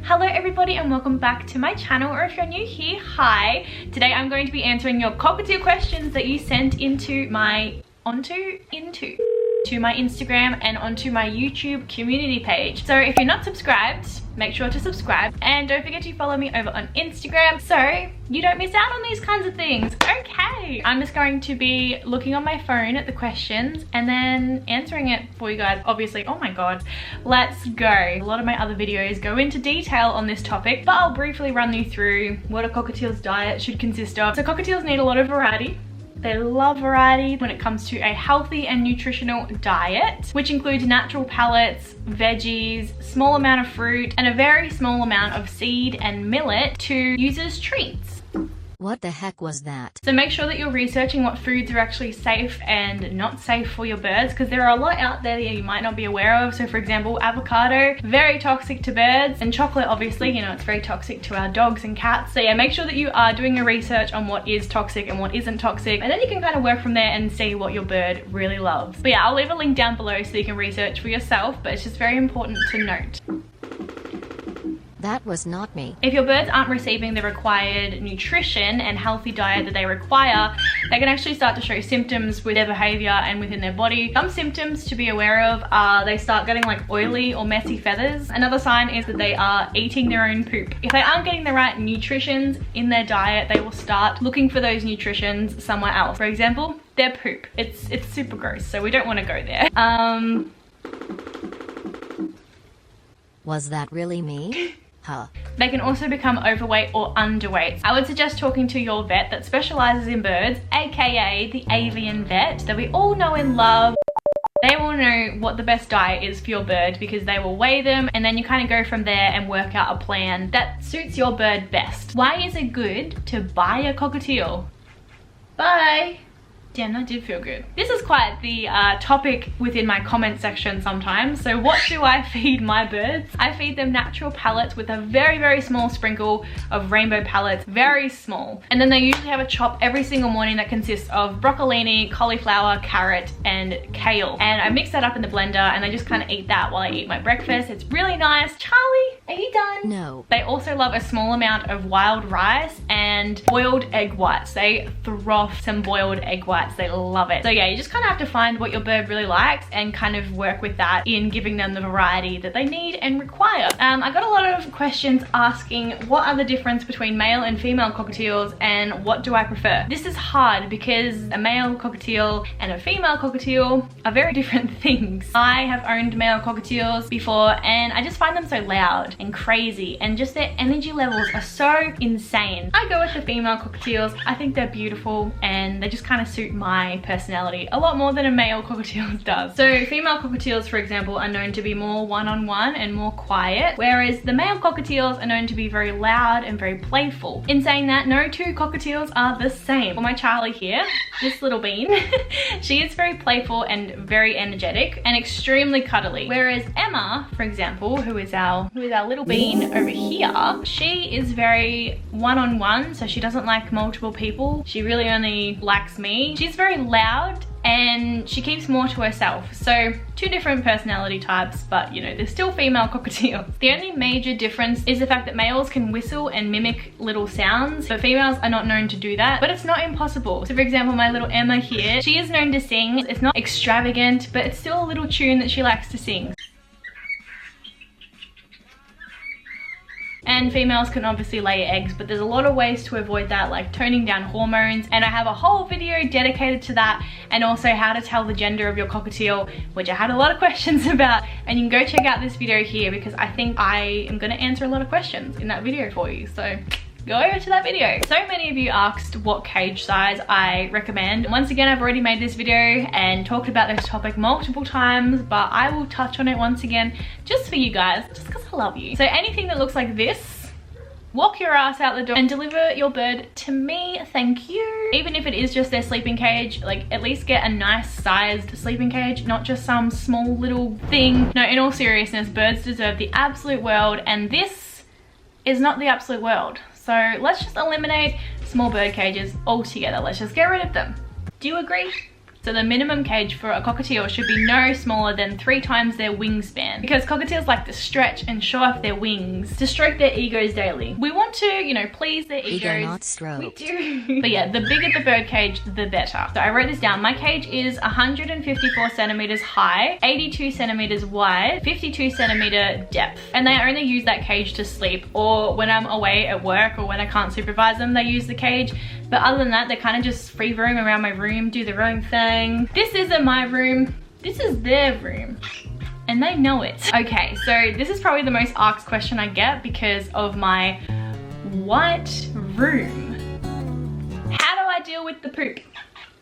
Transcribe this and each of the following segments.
Hello everybody and welcome back to my channel, or if you're new here, hi. Today I'm going to be answering your cockatiel questions that you sent into my my Instagram and onto my YouTube community page. So if you're not subscribed, make sure to subscribe and don't forget to follow me over on Instagram so you don't miss out on these kinds of things. Okay, I'm just going to be looking on my phone at the questions and then answering it for you guys, obviously. Oh my god, let's go. A lot of my other videos go into detail on this topic, but I'll briefly run you through what a cockatiel's diet should consist of. So cockatiels need a lot of variety. They love variety when it comes to a healthy and nutritional diet, which includes natural pellets, veggies, small amount of fruit, and a very small amount of seed and millet to use as treats. What the heck was that? So make sure that you're researching what foods are actually safe and not safe for your birds, because there are a lot out there that you might not be aware of. So for example, avocado, very toxic to birds, and chocolate, obviously, you know, it's very toxic to our dogs and cats. So yeah, make sure that you are doing your research on what is toxic and what isn't toxic, and then you can kind of work from there and see what your bird really loves. But yeah, I'll leave a link down below so you can research for yourself, but it's just very important to note. That was not me. If your birds aren't receiving the required nutrition and healthy diet that they require, they can actually start to show symptoms with their behavior and within their body. Some symptoms to be aware of are they start getting like oily or messy feathers. Another sign is that they are eating their own poop. If they aren't getting the right nutritions in their diet, they will start looking for those nutritions somewhere else. For example, their poop. It's super gross, so we don't want to go there. Was that really me? Huh. They can also become overweight or underweight. I would suggest talking to your vet that specializes in birds, aka the avian vet that we all know and love. They will know what the best diet is for your bird because they will weigh them, and then you kind of go from there and work out a plan that suits your bird best. Why is it good to buy a cockatiel? Bye! Damn, that did feel good. This is quite the topic within my comment section sometimes. So what do I feed my birds? I feed them natural pellets with a very, very small sprinkle of rainbow pellets, very small. And then they usually have a chop every single morning that consists of broccolini, cauliflower, carrot, and kale. And I mix that up in the blender and they just kind of eat that while I eat my breakfast. It's really nice. Charlie, are you done? No. They also love a small amount of wild rice and boiled egg whites. They throw some boiled egg whites. They love it. So yeah, you just kind of have to find what your bird really likes and kind of work with that in giving them the variety that they need and require. I got a lot of questions asking what are the difference between male and female cockatiels and what do I prefer. This is hard because a male cockatiel and a female cockatiel are very different things. I have owned male cockatiels before and I just find them so loud and crazy, and just their energy levels are so insane. I go with the female cockatiels. I think they're beautiful and they just kind of suit my personality a lot more than a male cockatiel does. So female cockatiels, for example, are known to be more one-on-one and more quiet, whereas the male cockatiels are known to be very loud and very playful. In saying that, no two cockatiels are the same. For my Charlie here, this little bean, she is very playful and very energetic and extremely cuddly. Whereas Emma, for example, who is our little bean over here, she is very one-on-one, so she doesn't like multiple people. She really only likes me. She's very loud and she keeps more to herself. So two different personality types, but you know, they're still female cockatiels. The only major difference is the fact that males can whistle and mimic little sounds, but females are not known to do that, but it's not impossible. So for example, my little Emma here, she is known to sing. It's not extravagant, but it's still a little tune that she likes to sing. And females can obviously lay eggs, but there's a lot of ways to avoid that, like toning down hormones, and I have a whole video dedicated to that, and also how to tell the gender of your cockatiel, which I had a lot of questions about, and you can go check out this video here because I think I am going to answer a lot of questions in that video for you. So go over to that video. So many of you asked what cage size I recommend. Once again, I've already made this video and talked about this topic multiple times, but I will touch on it once again just for you guys, just because I love you. So anything that looks like this, walk your ass out the door and deliver your bird to me, thank you. Even if it is just their sleeping cage, like at least get a nice sized sleeping cage, not just some small little thing. No, in all seriousness, birds deserve the absolute world, and this is not the absolute world. So let's just eliminate small bird cages altogether. Let's just get rid of them. Do you agree? So the minimum cage for a cockatiel should be no smaller than 3 times their wingspan, because cockatiels like to stretch and show off their wings to stroke their egos daily. We want to, you know, please their egos. Ego not stroked. We do. But yeah, the bigger the bird cage, the better. So I wrote this down. My cage is 154 centimeters high, 82 centimeters wide, 52 centimeter depth. And they only use that cage to sleep, or when I'm away at work or when I can't supervise them, they use the cage. But other than that, they kind of just free roam around my room, do their own thing. This isn't my room. This is their room. And they know it. Okay, so this is probably the most asked question I get because of my white room. How do I deal with the poop?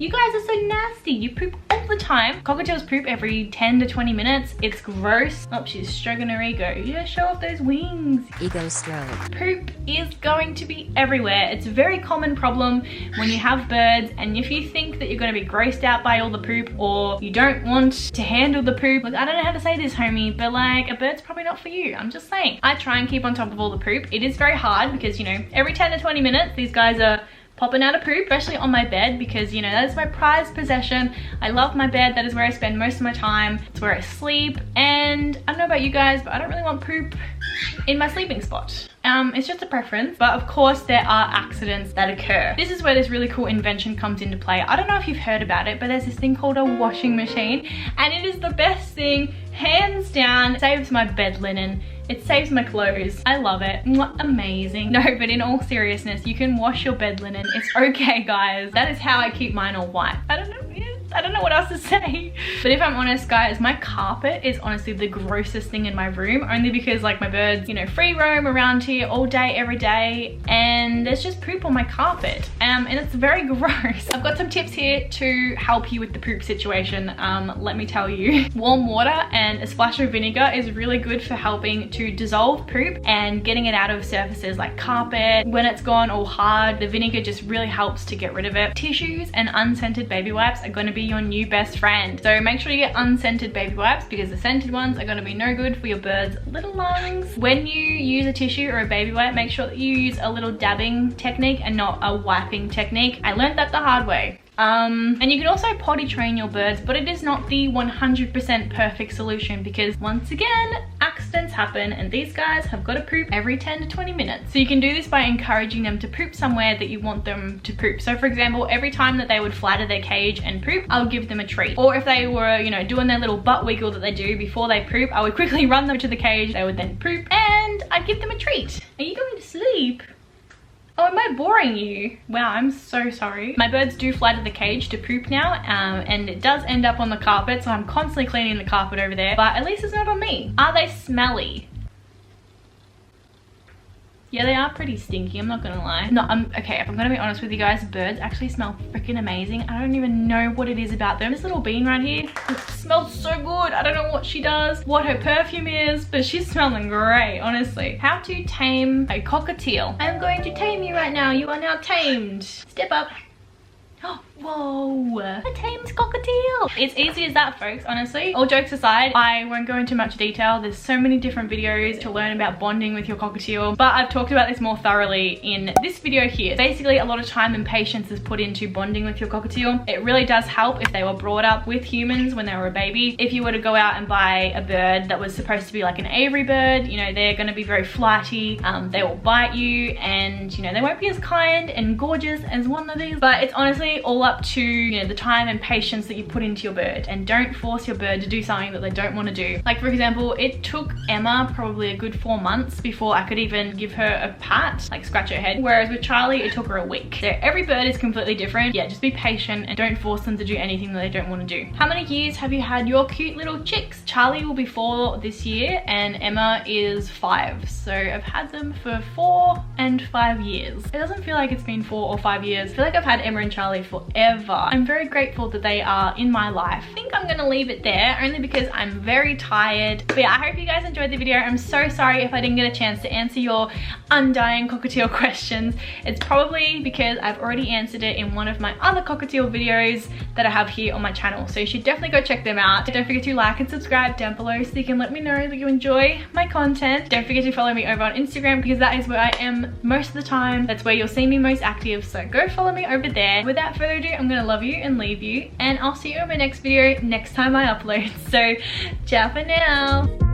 You guys are so nasty. You poop all the time. Cockatiels poop every 10 to 20 minutes. It's gross. Oh, she's stroking her ego. Yeah, show off those wings. Ego stroke. Poop is going to be everywhere. It's a very common problem when you have birds, and if you think that you're going to be grossed out by all the poop, or you don't want to handle the poop, like, I don't know how to say this, homie, but like, a bird's probably not for you. I'm just saying. I try and keep on top of all the poop. It is very hard because, you know, every 10 to 20 minutes, these guys are popping out of poop, especially on my bed, because, you know, that is my prized possession. I love my bed. That is where I spend most of my time. It's where I sleep. And I don't know about you guys, but I don't really want poop in my sleeping spot. It's just a preference, but of course there are accidents that occur. This is where this really cool invention comes into play. I don't know if you've heard about it, but there's this thing called a washing machine, and it is the best thing, hands down. It saves my bed linen. It saves my clothes. I love it. Amazing. No, but in all seriousness, you can wash your bed linen. It's okay, guys. That is how I keep mine all white. I don't know. I don't know what else to say. But if I'm honest, guys, my carpet is honestly the grossest thing in my room, only because like my birds, you know, free roam around here all day, every day, and there's just poop on my carpet. And it's very gross. I've got some tips here to help you with the poop situation. Let me tell you. Warm water and a splash of vinegar is really good for helping to dissolve poop and getting it out of surfaces like carpet. When it's gone all hard, the vinegar just really helps to get rid of it. Tissues and unscented baby wipes are going to be your new best friend. So make sure you get unscented baby wipes, because the scented ones are going to be no good for your bird's little lungs. When you use a tissue or a baby wipe, make sure that you use a little dabbing technique and not a wiping technique. I learned that the hard way. And you can also potty train your birds, but it is not the 100% perfect solution, because once again, accidents happen and these guys have got to poop every 10 to 20 minutes. So you can do this by encouraging them to poop somewhere that you want them to poop. So for example, every time that they would flatter their cage and poop, I would give them a treat. Or if they were, you know, doing their little butt wiggle that they do before they poop, I would quickly run them to the cage, they would then poop, and I'd give them a treat. Are you going to sleep? Oh, am I boring you? Wow, I'm so sorry. My birds do fly to the cage to poop now, and it does end up on the carpet, so I'm constantly cleaning the carpet over there, but at least it's not on me. Are they smelly? Yeah, they are pretty stinky, I'm not gonna lie. No, okay, if I'm gonna be honest with you guys, birds actually smell freaking amazing. I don't even know what it is about them. This little bean right here, it smells so good. I don't know what she does, what her perfume is, but she's smelling great, honestly. How to tame a cockatiel. I'm going to tame you right now. You are now tamed. Step up. Oh, whoa, a tamed cockatiel. It's easy as that, folks, honestly. All jokes aside, I won't go into much detail. There's so many different videos to learn about bonding with your cockatiel, but I've talked about this more thoroughly in this video here. Basically, a lot of time and patience is put into bonding with your cockatiel. It really does help if they were brought up with humans when they were a baby. If you were to go out and buy a bird that was supposed to be like an aviary bird, you know, they're going to be very flighty. They will bite you, and you know, they won't be as kind and gorgeous as one of these. But it's honestly all up to, you know, the time and patience that you put into your bird, and don't force your bird to do something that they don't want to do. Like for example, it took Emma probably a good 4 months before I could even give her a pat, like scratch her head, whereas with Charlie it took her a week. So every bird is completely different. Yeah, just be patient and don't force them to do anything that they don't want to do. How many years have you had your cute little chicks? Charlie will be 4 this year and Emma is 5, so I've had them for 4 and 5 years. It doesn't feel like it's been 4 or 5 years. I feel like I've had Emma and Charlie forever. I'm very grateful that they are in my life. I think I'm gonna leave it there, only because I'm very tired. But yeah, I hope you guys enjoyed the video. I'm so sorry if I didn't get a chance to answer your undying cockatiel questions. It's probably because I've already answered it in one of my other cockatiel videos that I have here on my channel, so you should definitely go check them out. Don't forget to like and subscribe down below so you can let me know that you enjoy my content. Don't forget to follow me over on Instagram, because that is where I am most of the time. That's where you'll see me most active, so go follow me over there. Without further ado, do, I'm gonna love you and leave you, and I'll see you in my next video next time I upload. So ciao for now.